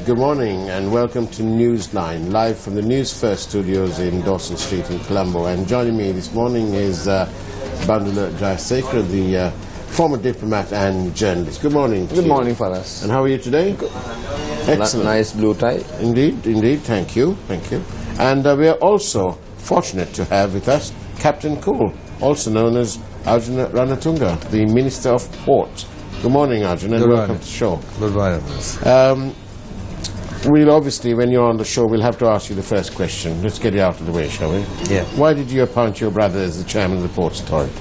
good morning and welcome to Newsline, live from the Newsfirst studios in Dawson Street in Colombo. And joining me this morning is Bandula Jayasekara, the former diplomat and journalist. Good morning. Good morning, Faras. And how are you today? Good. Excellent. Nice blue tie. Indeed, thank you. And we are also fortunate to have with us Captain Cool, also known as Arjuna Ranatunga, the Minister of Ports. Good morning, Arjuna, and welcome to the show. Good morning. We'll obviously, when you're on the show, we'll have to ask you the first question. Let's get it out of the way, shall we? Yeah. Why did you appoint your brother as the chairman of the Ports Authority?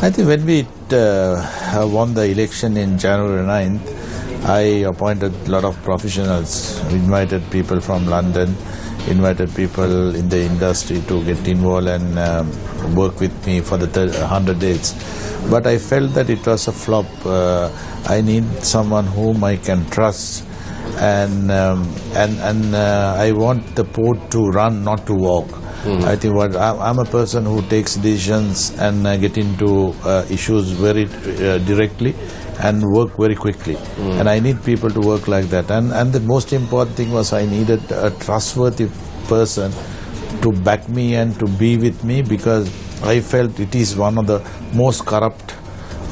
I think when we won the election in January 9th, I appointed a lot of professionals, invited people from London, invited people in the industry to get involved and work with me for the 100 days. But I felt that it was a flop. I need someone whom I can trust, and I want the port to run, not to walk. I think I'm a person who takes decisions and get into issues very directly and work very quickly. And I need people to work like that. And the most important thing was I needed a trustworthy person to back me and to be with me, because I felt it is one of the most corrupt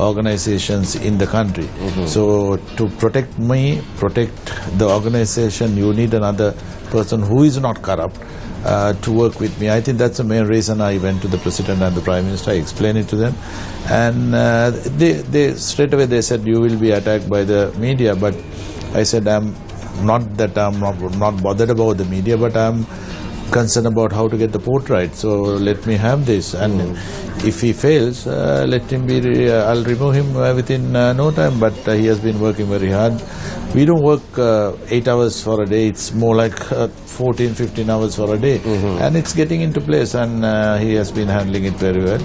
organizations in the country. So to protect me, protect the organization, you need another person who is not corrupt to work with me. I think that's the main reason I went to the President and the Prime Minister. I explained it to them, and they straight away they said, you will be attacked by the media. But I said, I'm not bothered about the media, but I'm concerned about how to get the port right. So let me have this, and if he fails, let him be. I'll remove him within no time. But he has been working very hard. We don't work 8 hours for a day. It's more like 14, 15 hours for a day, and it's getting into place. And he has been handling it very well.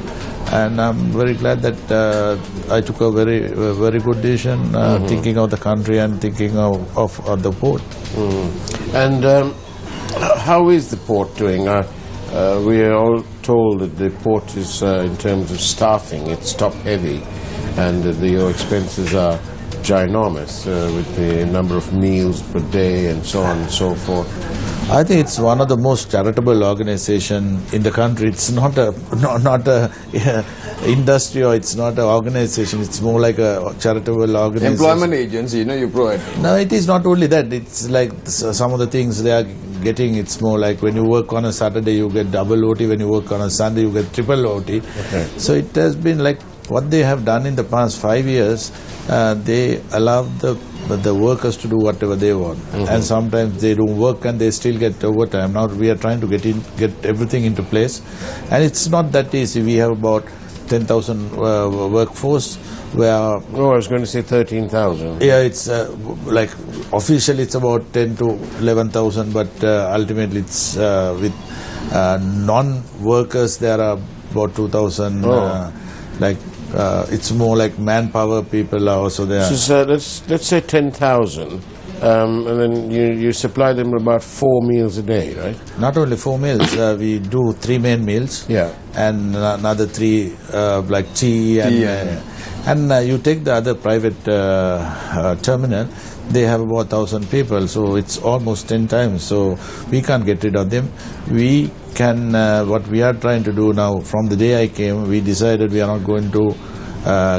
And I'm very glad that I took a very good decision, thinking of the country and thinking of the port. And how is the port doing? We are all told that the port is, in terms of staffing, it's top heavy, and your expenses are ginormous with the number of meals per day and so on and so forth. I think it's one of the most charitable organization in the country. It's not a industry, or it's not an organization. It's more like a charitable organization. Employment agency, you provide. No, it is not only that. It's like some of the things they are getting. It's more like when you work on a Saturday, you get double OT. When you work on a Sunday, you get triple OT. Okay. So it has been like what they have done in the past 5 years. They allow the workers to do whatever they want, and sometimes they don't work and they still get overtime. Now we are trying to get everything into place, and it's not that easy. We have about 10,000 workforce. Where I was going to say 13,000. Yeah, it's like officially it's about 10 to 11,000, but ultimately it's with non-workers there are about 2,000. It's more like manpower people are also there. So let's say 10,000, and then you supply them about 4 meals a day, right? Not only 4 meals, we do 3 main meals. Yeah. And another 3 like tea and you take the other private terminal. They have about 1,000 people, so it's almost 10 times. So we can't get rid of them. We can. What we are trying to do now, from the day I came, we decided we are not going to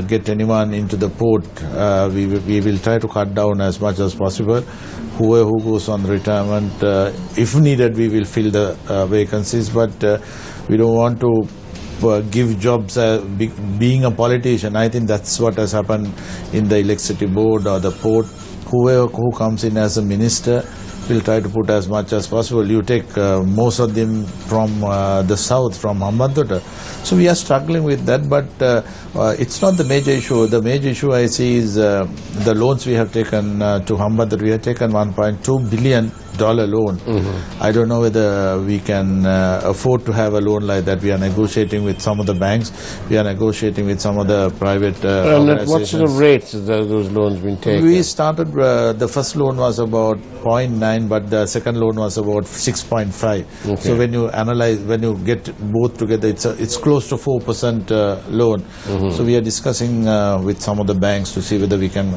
get anyone into the port. We will try to cut down as much as possible. Whoever who goes on retirement, if needed, we will fill the vacancies. But we don't want to give jobs. Being a politician, I think that's what has happened in the electricity board or the port. Whoever who comes in as a minister will try to put as much as possible. You take most of them from the south, from Hambantota. So we are struggling with that, but it's not the major issue. The major issue I see is the loans we have taken to Hambantota. We have taken $1.2 billion loan. I don't know whether we can afford to have a loan like that. We are negotiating with some of the banks. We are negotiating with some of the private And at what sort organizations. of rates have those loans been taken? We started, the first loan was about 0.9, but the second loan was about 6.5. Okay. So when you analyze, when you get both together, it's close to 4% loan. So we are discussing with some of the banks to see whether we can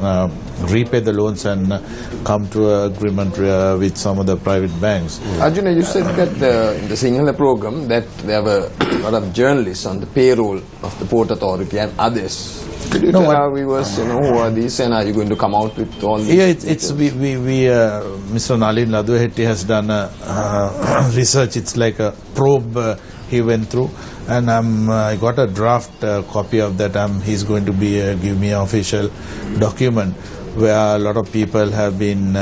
repay the loans and come to an agreement with some of the private banks. Arjuna, you said that in the Sinhala program that there were a lot of journalists on the payroll of the Port Authority and others. Could you tell our viewers, who are these, and are you going to come out with all these? Yeah, Mr. Nalin Ladwahetti has done research. It's like a probe he went through, and I got a draft copy of that. He's going to give me an official document where a lot of people have been,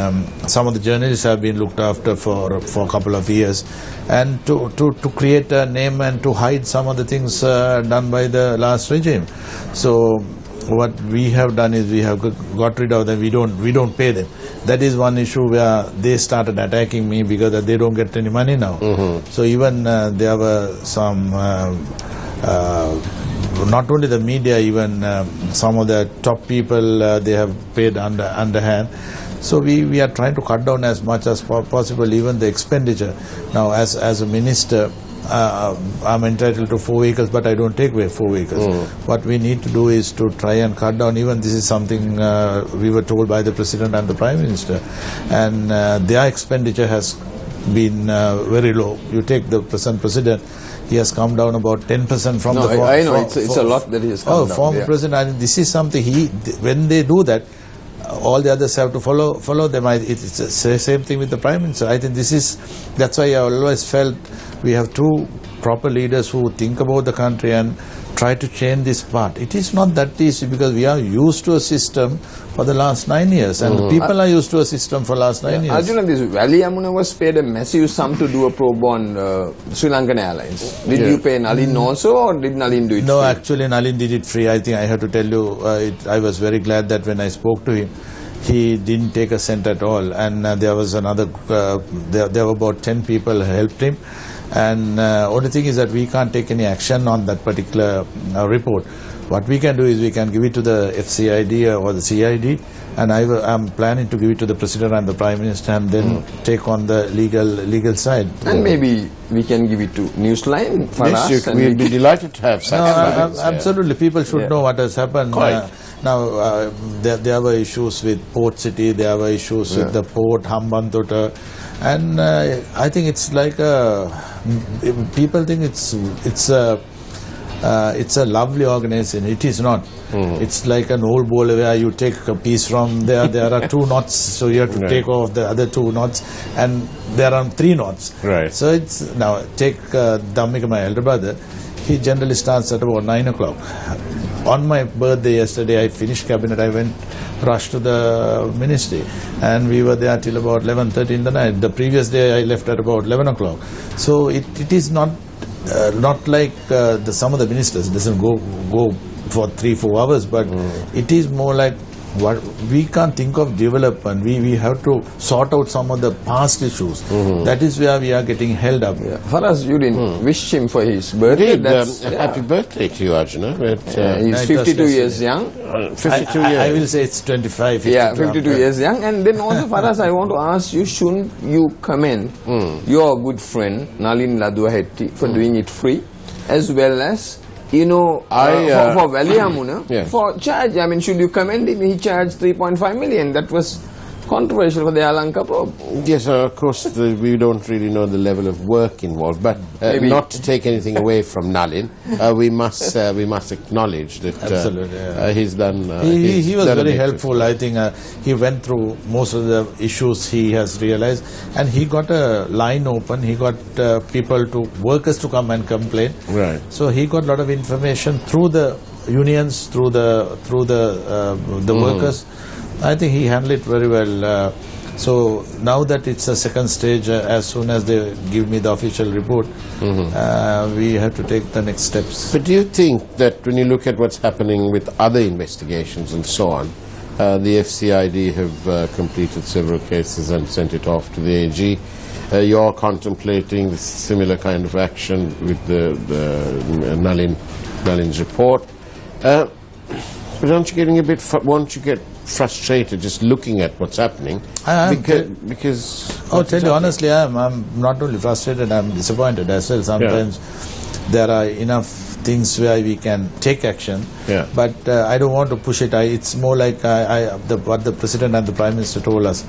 some of the journalists have been looked after for a couple of years, and to create a name and to hide some of the things done by the last regime. So what we have done is we have got rid of them. We don't pay them. That is one issue where they started attacking me because they don't get any money now. So even there were some not only the media, even some of the top people, they have paid underhand. So we are trying to cut down as much as possible, even the expenditure. Now, as a minister, I'm entitled to 4 vehicles, but I don't take away 4 vehicles. What we need to do is to try and cut down. Even this is something we were told by the President and the Prime Minister. And their expenditure has been very low. You take the present President, he has come down about 10% from the... I know, it's a lot that he has come down. Former President, and this is something when they do that, all the others have to follow them. It's the same thing with the Prime Minister. I think that's why I always felt we have two proper leaders who think about the country and try to change this part. It is not that easy because we are used to a system for the last 9 years, and the people are used to a system for the last 9 years. Arjuna, this Valley Yamuna was paid a massive sum to do a probe on Sri Lankan Airlines. Did you pay Nalin also, or did Nalin do it No, free? actually Nalin did it free. I think I have to tell you, I was very glad that when I spoke to him, he didn't take a cent at all. And there was another, there were about 10 people who helped him. And only thing is that we can't take any action on that particular report. What we can do is we can give it to the FCID or the CID, and I'm planning to give it to the President and the Prime Minister, and then take on the legal side. And maybe we can give it to Newsline for us. Yes, we'll be delighted to have such files. Absolutely, people should know what has happened. Now, there were issues with Port City, there were issues with the port, Hambantota, and I think it's like people think it's a lovely organization. It is not. It's like an old bowl where you take a piece from there. There are 2 knots, so you have to take off the other 2 knots, and there are 3 knots. Right. So it's now take Dhammika, my elder brother. He generally starts at about 9 o'clock. On my birthday yesterday, I finished cabinet. I went rushed to the ministry, and we were there till about 11:30 in the night. The previous day, I left at about 11 o'clock. So it is not like some of the ministers doesn't go for 3-4 hours, but it is more like what we can't think of development. We have to sort out some of the past issues. That is where we are getting held up. For us, you didn't wish him for his birthday. Happy birthday to you, Arjuna. He's 52 years young. 52 years. I will say it's 25. 52 years young. And then also for us, I want to ask you, shouldn't you commend your good friend Nalin Ladwahetti for doing it free, as well as for Valley Yamuna, for charge? I mean, should you commend him? He charged 3.5 million. That was controversial for the Lanka probe. Yes, of course, we don't really know the level of work involved, but not to take anything away from Nalin, we must acknowledge that he's done. He was very helpful. I think he went through most of the issues he has realized, and he got a line open. He got workers to come and complain. Right. So he got a lot of information through the unions, through the workers. I think he handled it very well. So now that it's a second stage, as soon as they give me the official report, we have to take the next steps. But do you think that when you look at what's happening with other investigations and so on, The FCID have completed several cases and sent it off to the AG. You're contemplating similar kind of action with the Nalin's report. But aren't you getting a bit, won't you get frustrated just looking at what's happening? Because tell you honestly, I'm not only frustrated, I'm disappointed as well. Sometimes there are enough things where we can take action, but I don't want to push it. It's more like what the President and the Prime Minister told us,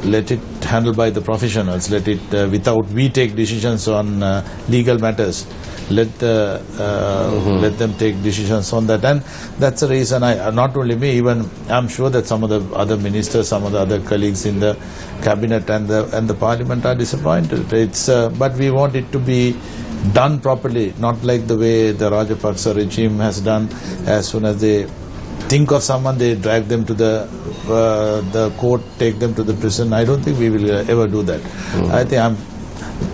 let it handled by the professionals, let it, without we take decisions on legal matters, let them take decisions on that. And that's the reason not only me, even I'm sure that some of the other ministers, some of the other colleagues in the cabinet and the parliament are disappointed. But we want it to be done properly, not like the way the Rajapaksa regime has done. As soon as they think of someone, they drag them to the court, take them to the prison. I don't think we will ever do that. I think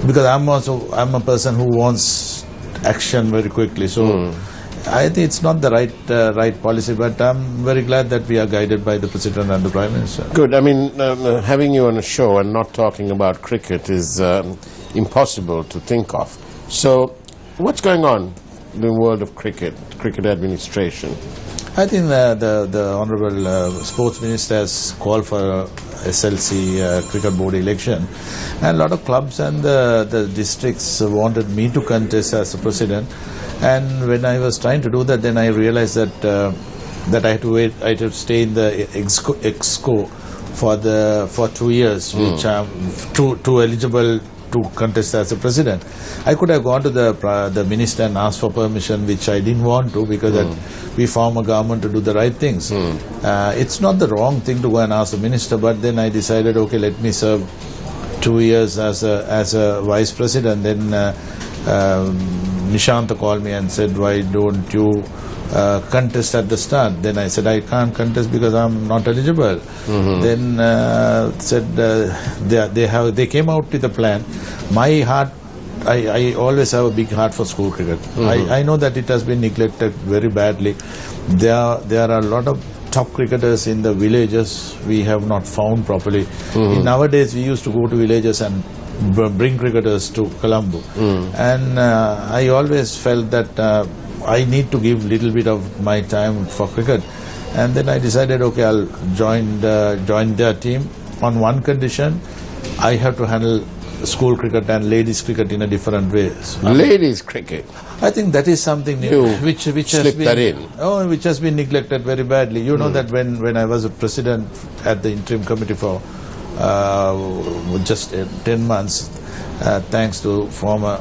because I'm a person who wants action very quickly. So I think it's not the right policy, but I'm very glad that we are guided by the President and the Prime Minister. Good. I mean, having you on a show and not talking about cricket is impossible to think of. So what's going on in the world of cricket administration? I think the Honourable Sports Minister has called for a SLC cricket board election, and a lot of clubs and the districts wanted me to contest as a president. And when I was trying to do that, then I realized that I had to wait. I had to stay in the exco for 2 years, which I'm too eligible to contest as a president. I could have gone to the minister and asked for permission, which I didn't want to, because we form a government to do the right things. It's not the wrong thing to go and ask the minister, but then I decided, okay, let me serve 2 years as a vice president. Then Nishanta called me and said, why don't you contest at the start? Then I said, I can't contest because I'm not eligible. Then said they came out with a plan. My heart, I always have a big heart for school cricket. I know that it has been neglected very badly. There are a lot of top cricketers in the villages we have not found properly. Nowadays we used to go to villages and bring cricketers to Colombo, and I always felt that I need to give little bit of my time for cricket. And then I decided, okay, I'll join their team on one condition: I have to handle school cricket and ladies cricket in a different way. Ladies cricket? I think that is something new, which has been neglected very badly. You know that when I was a president at the interim committee for just 10 months, thanks to former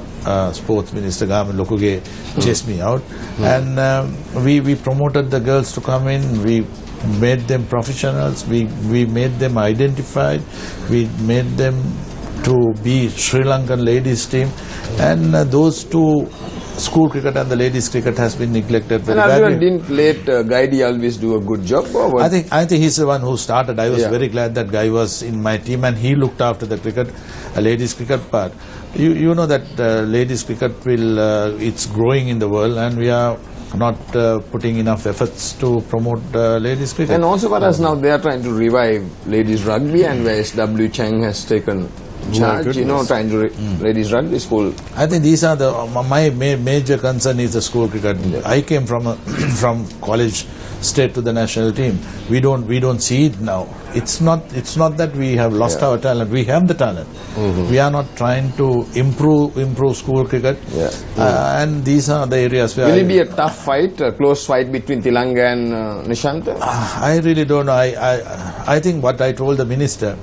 sports minister Gaman Lokuge, chased me out, and we promoted the girls to come in. We made them professionals. We made them identified. We made them to be Sri Lankan ladies team, and those two, school cricket and the ladies cricket, has been neglected very badly. Didn't let Guy always do a good job? Or what? I think he's the one who started. I was very glad that Guy was in my team and he looked after the cricket, ladies cricket part. You know that ladies cricket it's growing in the world, and we are not putting enough efforts to promote ladies cricket. And also for us now, they are trying to revive ladies rugby, and where S.W. Chang has taken charge, trying to ladies rugby school. I think these are my major concern is the school cricket. I came from college straight to the national team. We don't see it now. It's not that we have lost our talent. We have the talent. We are not trying to improve school cricket. And these are the areas where will it be a tough fight, a close fight between Tilanga and Nishanta? I really don't know. I think what I told the minister,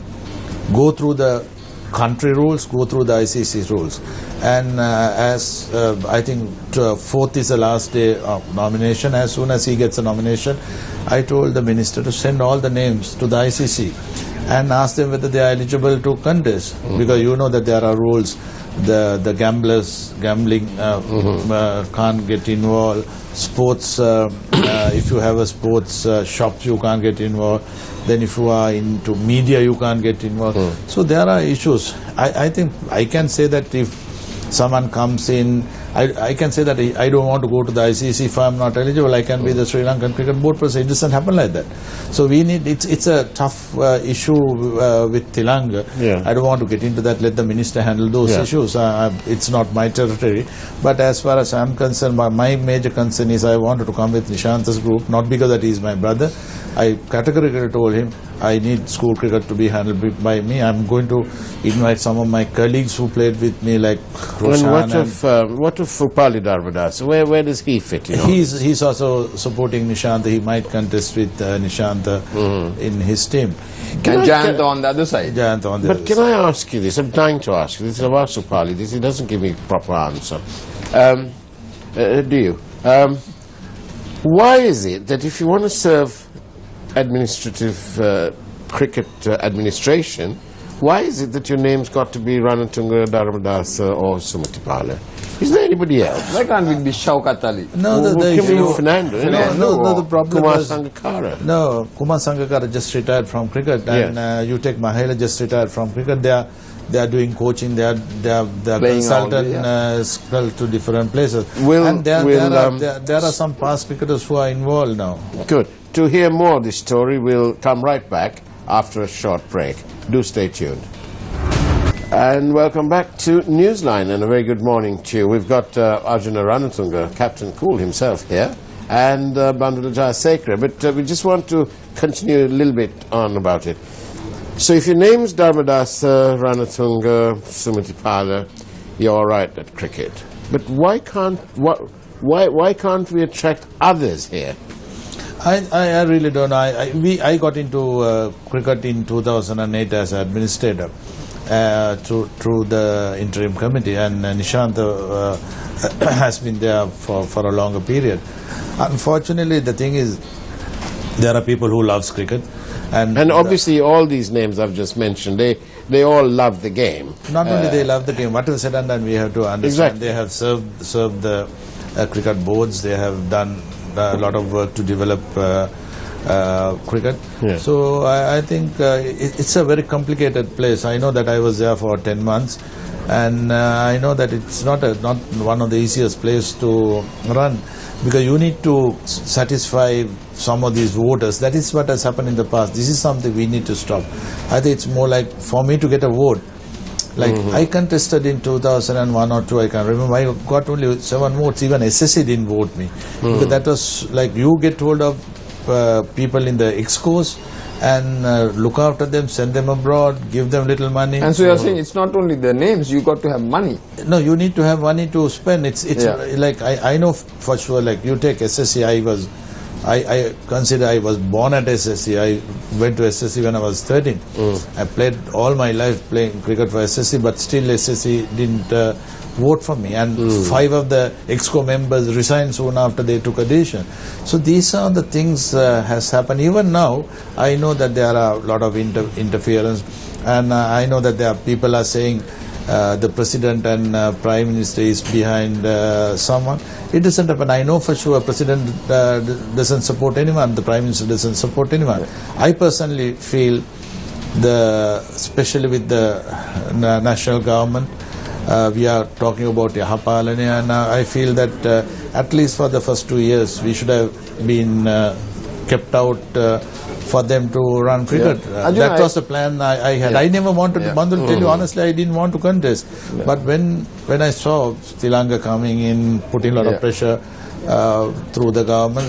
go through the country rules, go through the ICC rules, and as I think 4th is the last day of nomination. As soon as he gets a nomination, I told the minister to send all the names to the ICC and ask them whether they are eligible to contest, because you know that there are rules. The gambling can't get involved. Sports, if you have a sports shop, you can't get involved. Then if you are into media, you can't get involved. So there are issues. I think I can say that if someone comes in I can say that I don't want to go to the ICC if I'm not eligible. I can be the Sri Lankan Cricket Board president. It doesn't happen like that. So we need, it's a tough issue with Tilanga. Yeah. I don't want to get into that. Let the minister handle those issues. It's not my territory. But as far as I'm concerned, my major concern is I wanted to come with Nishanta's group, not because that he's my brother. I categorically told him I need school cricket to be handled by me. I'm going to invite some of my colleagues who played with me, like Roshan. And what of Upali Dharmadas? Where does he fit in? He's also supporting Nishanta. He might contest with Nishanta in his team. And Jayanta on the other side. Jayanta on the other But can I ask you this? I'm dying to ask you this about Upali. He doesn't give me a proper answer. Do you? Why is it that if you want to serve administrative cricket administration, why is it that your name's got to be Ranatunga, Dharmadasa or Sumatipala? Is there anybody else? Why can't we be Shaukat Ali? No, Fernando. No, the problem Kumar was Sangakkara. No, Kumar Sangakkara just retired from cricket, and you take Mahela just retired from cricket. They are doing coaching. They are consultant to different places. And there are some past cricketers who are involved now. Good. To hear more of this story, we'll come right back after a short break. Do stay tuned. And welcome back to Newsline, and a very good morning to you. We've got Arjuna Ranatunga, Captain Cool himself here, and Bandula Jayasekara. But we just want to continue a little bit on about it. So if your name's Dharmadasa, Ranatunga, Sumatipala, you're all right at cricket. But why can't we attract others here? I really don't know. I got into cricket in 2008 as administrator through the interim committee, and Nishanta has been there for a longer period. Unfortunately, the thing is, there are people who loves cricket. And obviously all these names I've just mentioned, they all love the game. Not only they love the game, what is said and done, we have to understand. Exactly. They have served the cricket boards. They have done a lot of work to develop cricket. Yeah. So I think it's a very complicated place. I know that I was there for 10 months, and I know that it's not one of the easiest places to run, because you need to satisfy some of these voters. That is what has happened in the past. This is something we need to stop. I think it's more like for me to get a vote. Like I contested in 2001 or 2, I can't remember. I got only 7 votes. Even SSC didn't vote me. Because that was like you get hold of people in the excos and look after them, send them abroad, give them little money. And so you're saying it's not only the names, you got to have money. No, you need to have money to spend. It's like I know for sure, like you take SSC, I consider I was born at SSC. I went to SSC when I was 13. I played all my life playing cricket for SSC, but still SSC didn't vote for me. And 5 of the EXCO members resigned soon after they took a decision. So these are the things has happened. Even now, I know that there are a lot of interference, and I know that there are people are saying the president and prime minister is behind someone. It doesn't happen. I know for sure president doesn't support anyone, the prime minister doesn't support anyone. I personally feel, especially with the national government, we are talking about Yahapalani, and I feel that at least for the first 2 years we should have been kept out for them to run cricket. That was the plan I had. I never wanted to, Bandul, tell you honestly, I didn't want to contest. But when I saw Tilanga coming in, putting a lot of pressure through the government,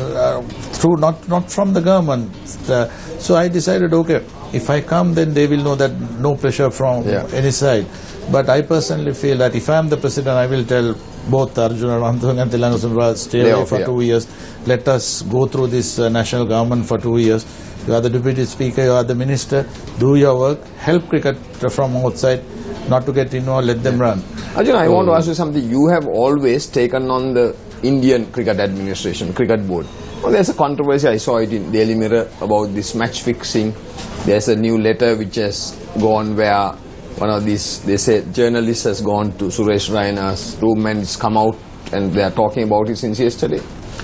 through not from the government, so I decided, okay, if I come, then they will know that no pressure from any side. But I personally feel that if I am the president, I will tell both Arjuna Ranatunga and Tilanga Sundararaja, stay away for 2 years. Let us go through this national government for 2 years. You are the deputy speaker, you are the minister, do your work, help cricket from outside, not to get involved, let them run. Arjuna, I want to ask you something. You have always taken on the Indian cricket administration, cricket board. Well, there's a controversy, I saw it in Daily Mirror, about this match fixing. There's a new letter which has gone where one of these, they say, journalist has gone to Suresh Raina's room and it's come out, and they are talking about it since yesterday.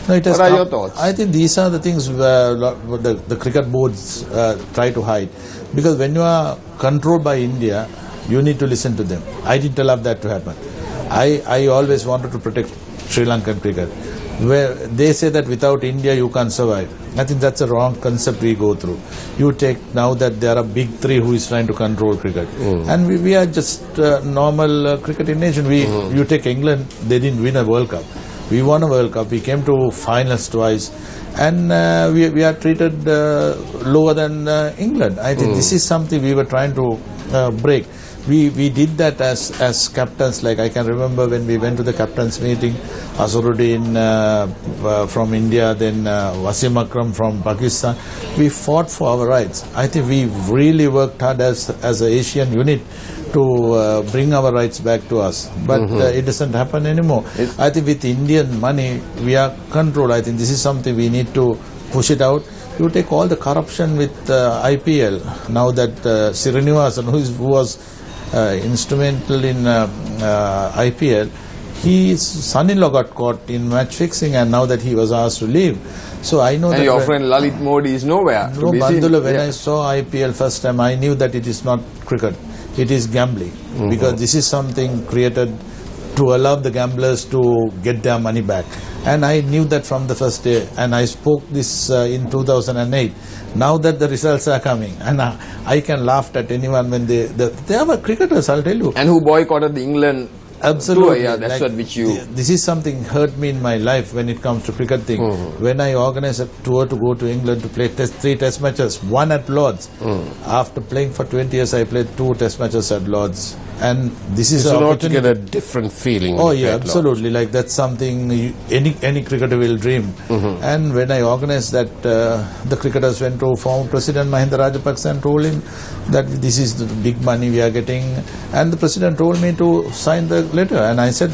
No, what are your thoughts? I think these are the things the cricket boards try to hide. Because when you are controlled by India, you need to listen to them. I didn't allow that to happen. I always wanted to protect Sri Lankan cricket. Where they say that without India you can't survive. I think that's a wrong concept we go through. You take now that there are big three who is trying to control cricket, and we are just normal cricketing nation. You take England, they didn't win a World Cup. We won a World Cup. We came to finals twice, and we are treated lower than England. I think this is something we were trying to break. We did that as captains. Like I can remember when we went to the captains meeting, Azharuddin from India, then Wasim Akram from Pakistan. We fought for our rights. I think we really worked hard as an Asian unit to bring our rights back to us. But it doesn't happen anymore. I think with Indian money, we are controlled. I think this is something we need to push it out. You take all the corruption with IPL. Now that Srinivasan, who was instrumental in IPL, his son-in-law got caught in match fixing, and now that he was asked to leave. So I know and that your friend Lalit Modi is nowhere. No, Bandula, when I saw IPL first time, I knew that it is not cricket, it is gambling, because this is something created to allow the gamblers to get their money back. And I knew that from the first day, and I spoke this in 2008. Now that the results are coming, and I can laugh at anyone when they are cricketers, I'll tell you. And who boycotted the England Absolutely. tour, yeah, that's like, what which you... This is something hurt me in my life when it comes to cricket thing. When I organized a tour to go to England to play 3 test matches, one at Lord's. After playing for 20 years, I played 2 test matches at Lord's. And this is an opportunity to get a different feeling. Oh yeah, absolutely. Like that's something any cricketer will dream. And when I organized that, the cricketers went to former President Mahinda Rajapaksa and told him that this is the big money we are getting. And the President told me to sign the letter. And I said,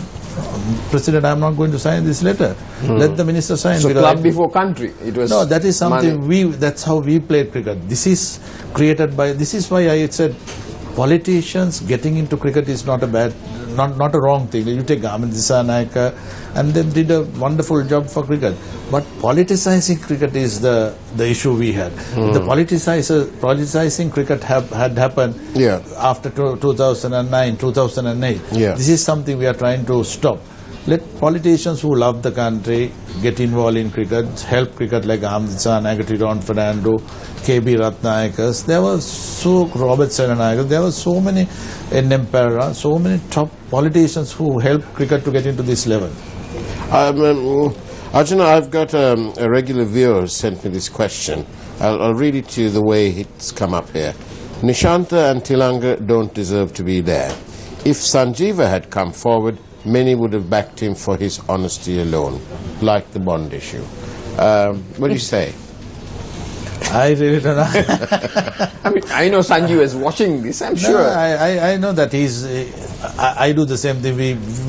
President, I'm not going to sign this letter. Let the minister sign. So club before country. It was no, that is something that's how we played cricket. This is created by. This is why I said, politicians getting into cricket is not a wrong thing. You take Amit Dissanayake, and they did a wonderful job for cricket. But politicizing cricket is the issue we had. The politicizing cricket had happened after 2009, 2008. This is something we are trying to stop. Let politicians who love the country get involved in cricket, help cricket like Amit Dissanayake, Ron Fernando, KB Ratnayakas. There were Robert Senanayake. There were so many N.M. Perera, so many top politicians who helped cricket to get into this level. Arjuna, I've got a regular viewer sent me this question. I'll read it to you the way it's come up here. Nishanta and Tilanga don't deserve to be there. If Sanjeeva had come forward, many would have backed him for his honesty alone, like the bond issue. What do you say? I really don't know. I mean, I know Sanjeev is watching this, I'm sure. I know that he's... I do the same thing.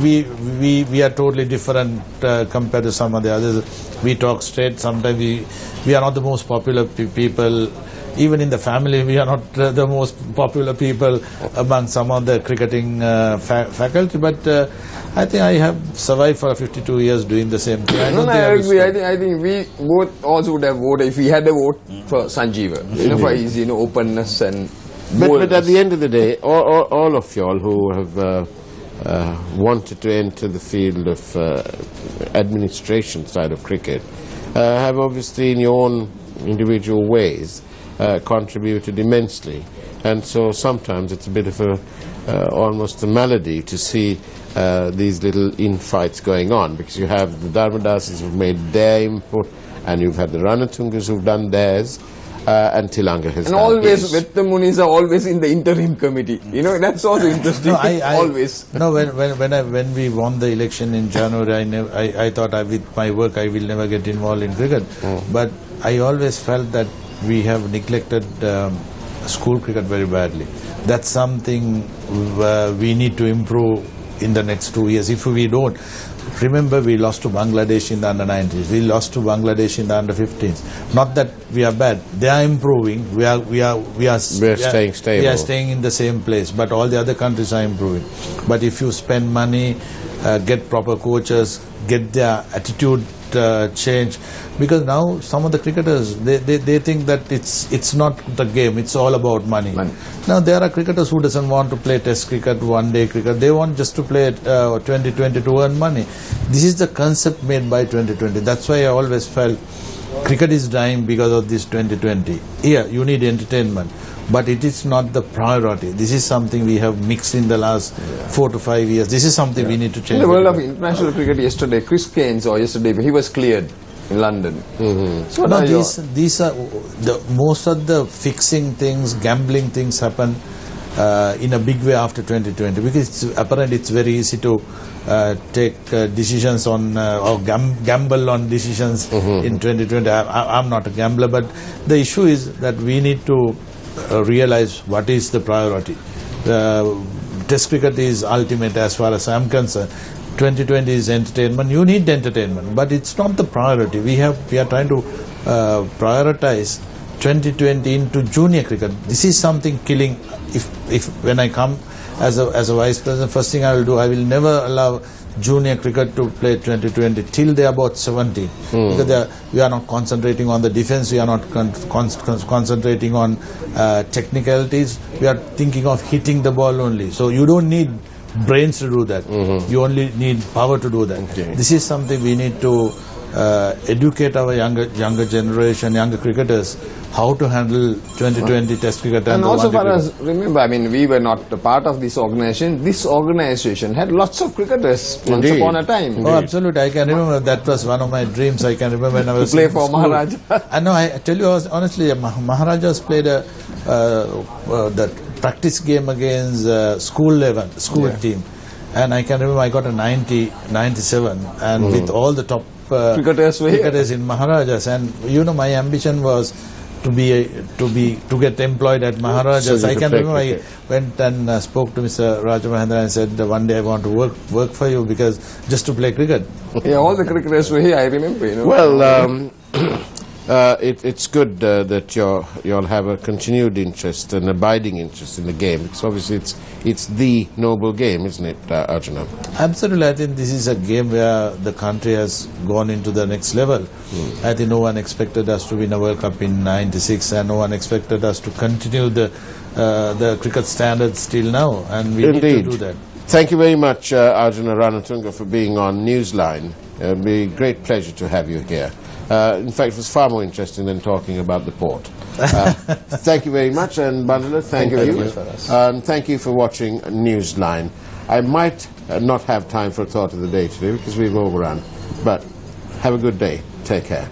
We are totally different compared to some of the others. We talk straight. Sometimes we are not the most popular people. Even in the family, we are not the most popular people among some of the cricketing faculty. But I think I have survived for 52 years doing the same thing. I agree. I think we both also would have voted if we had a vote for Sanjeeva. For his openness and but at the end of the day, all of y'all who have wanted to enter the field of administration side of cricket have obviously in your own individual ways contributed immensely, and so sometimes it's a bit of almost a malady to see these little infights going on, because you have the Dharmadasis who've made their input, and you've had the Ranatungas who've done theirs, and Tilanga has and done always his. Vetta Munis are always in the interim committee. That's also interesting. Always. No, when we won the election in January, I thought with my work I will never get involved in cricket. But I always felt that we have neglected school cricket very badly. That's something we need to improve in the next 2 years. If we don't, remember we lost to Bangladesh in the under-19s. We lost to Bangladesh in the under-15s. Not that we are bad. They are improving. We are staying stable. We are staying in the same place. But all the other countries are improving. But if you spend money, get proper coaches, get their attitude change, because now some of the cricketers they think that it's not the game, it's all about money. Now there are cricketers who doesn't want to play test cricket, one day cricket, they want just to play 2020 to earn money. This is the concept made by 2020. That's why I always felt cricket is dying because of this 2020. Yeah, you need entertainment, but it is not the priority. This is something we have mixed in the last 4 to 5 years. This is something we need to change. In the world of international cricket yesterday, Chris Keynes, or yesterday, he was cleared in London. So no, these are most of the fixing things, gambling things happen in a big way after 2020, because apparently it's very easy to take decisions on or gamble on decisions in 2020. I'm not a gambler, but the issue is that we need to realize what is the priority. Test cricket is ultimate as far as I'm concerned. 2020 is entertainment. You need entertainment, but it's not the priority. We are trying to prioritize 2020 into junior cricket. This is something killing. If when I come as a vice president, first thing I will do, I will never allow junior cricket to play 2020 till they are about 17. Because we are not concentrating on the defense, we are not concentrating on technicalities, we are thinking of hitting the ball only. So you don't need brains to do that, you only need power to do that. This is something we need to educate our younger generation, younger cricketers, how to handle 2020 test cricket. And also for us, remember, I mean, we were not a part of this organization. This organization had lots of cricketers once upon a time. Oh, absolutely. I can remember that was one of my dreams. I can remember when I was to play for Maharaja. I know, I tell you honestly, Maharajas played the practice game against school team. And I can remember I got a 97, and with all the top cricketers in Maharajas, and you know, my ambition was to get employed at Maharajas. So I can remember I went and spoke to Mr. Rajamahendra and said, one day I want to work for you, because just to play cricket. Yeah, all the cricketers were here, I remember. You know. Well, it's good that you'll have a continued interest, an abiding interest in the game. Because obviously it's the noble game, isn't it, Arjuna? Absolutely. I think this is a game where the country has gone into the next level. I think no one expected us to win a World Cup in '96, and no one expected us to continue the cricket standards till now, and we need to do that. Thank you very much, Arjuna Ranatunga, for being on Newsline. It'll be a great pleasure to have you here. In fact, it was far more interesting than talking about the port. Thank you very much, and Bandula, thank you. Thank you for watching Newsline. I might not have time for a thought of the day today because we've overrun, but have a good day. Take care.